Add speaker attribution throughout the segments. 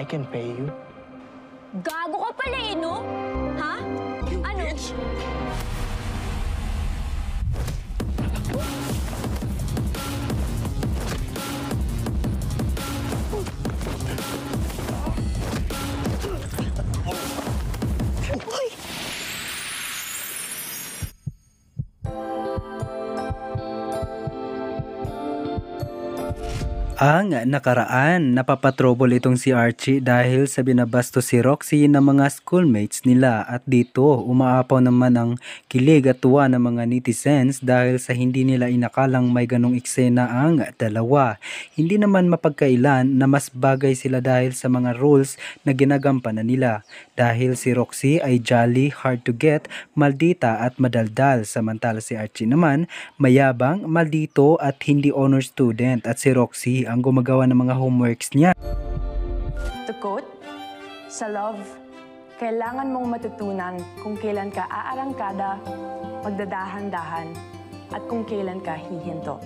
Speaker 1: I can pay you.
Speaker 2: Gago ka pala eh, no? Ha? Ano?
Speaker 3: Ang nakaraan, napapatrobol itong si Archie dahil sa binabastos si Roxy ng mga schoolmates nila at dito umaapaw naman ang kilig at tuwa ng mga netizens dahil sa hindi nila inakalang may ganong eksena ang dalawa. Hindi naman mapagkailan na mas bagay sila dahil sa mga roles na ginagampanan nila. Dahil si Roxy ay jolly, hard to get, maldita at madaldal, samantala si Archie naman mayabang, maldito at hindi honor student at si Roxy ang gumagawa ng mga homeworks niya.
Speaker 4: To quote, sa love, kailangan mong matutunan kung kailan ka aarangkada, magdadahan-dahan, at kung kailan ka hihinto.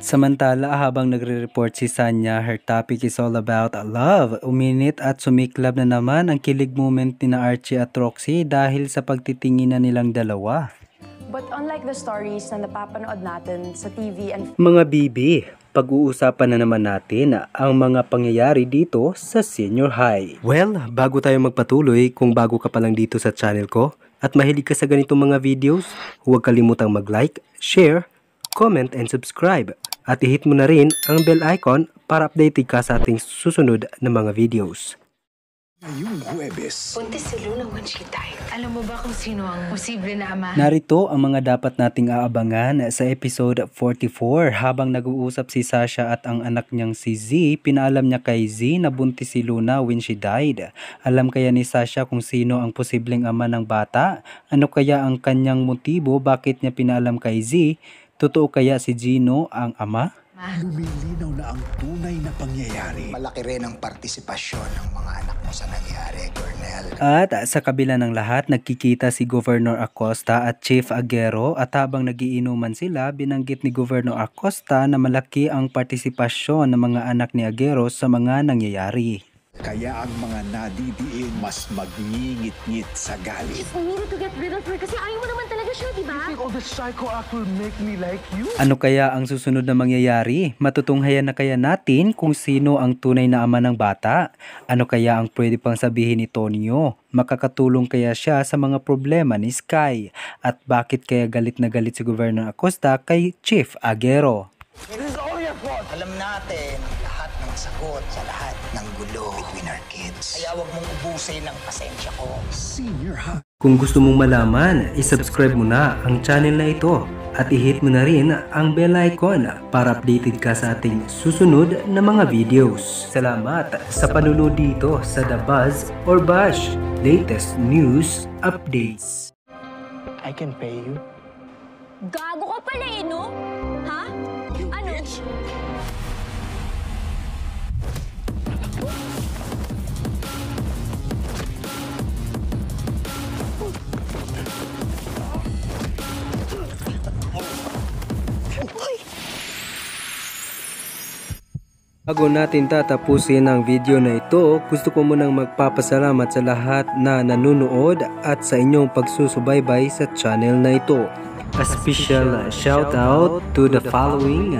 Speaker 3: Samantala, habang nagre-report si Sanya, her topic is all about love. Uminit at sumiklab na naman ang kilig moment ni na Archie at Roxy dahil sa pagtitingin na nilang dalawa.
Speaker 4: But unlike the stories na napapanood natin sa TV and
Speaker 3: Mga bibi, pag-uusapan na naman natin ang mga pangyayari dito sa senior high. Well, bago tayo magpatuloy, kung bago ka pa lang dito sa channel ko at mahilig ka sa ganitong mga videos, huwag kalimutang mag-like, share, comment, and subscribe. At i-hit mo na rin ang bell icon para updated ka sa ating susunod na mga videos.
Speaker 5: Ngayong Huwebes.
Speaker 6: Buntis si Luna when she died. Alam mo ba kung sino ang posible na ama?
Speaker 3: Narito ang mga dapat nating aabangan sa episode 44. Habang nag-uusap si Sasha at ang anak niyang si Z, pinaalam niya kay Z na buntis si Luna when she died. Alam kaya ni Sasha kung sino ang posibleng ama ng bata? Ano kaya ang kanyang motibo bakit niya pinaalam kay Z? Totoo kaya si Gino ang ama?
Speaker 5: Lumilinaw na ang tunay na pangyayari.
Speaker 7: Malaki rin ang partisipasyon ng mga anak mo sa nangyari, Cornel.
Speaker 3: At sa kabila ng lahat, nagkikita si Governor Acosta at Chief Aguero at habang nagiinuman sila, binanggit ni Governor Acosta na malaki ang partisipasyon ng mga anak ni Aguero sa mga nangyayari.
Speaker 5: Kaya ang mga nadidiin mas magngingit-ngit sa galit.
Speaker 2: We needed to get rid of her kasi ayaw mo naman talaga siya, di ba?
Speaker 1: All this psycho act will make me like you?
Speaker 3: Ano kaya ang susunod na mangyayari? Matutunghayan na kaya natin kung sino ang tunay na ama ng bata? Ano kaya ang pwede pang sabihin ni Tonio? Makakatulong kaya siya sa mga problema ni Sky? At bakit kaya galit na galit si Governor Acosta kay Chief Aguero?
Speaker 1: This is all your fault.
Speaker 7: Alam natin lahat ng sagot sa lahat ng gulo between our kids. Kaya wag mong ubusin ang pasensya ko.
Speaker 5: Senior High.
Speaker 3: Kung gusto mong malaman, isubscribe mo na ang channel na ito at i-hit mo na rin ang bell icon para updated ka sa ating susunod na mga videos. Salamat sa panunod dito sa The Buzz or Bash, latest news updates.
Speaker 1: I can pay you.
Speaker 2: Gago ka pala eh, no? Ha? Ano?
Speaker 3: Bago natin tatapusin ang video na ito, gusto ko munang magpapasalamat sa lahat na nanonood at sa inyong pagsusubaybay sa channel na ito. A special shout out to the following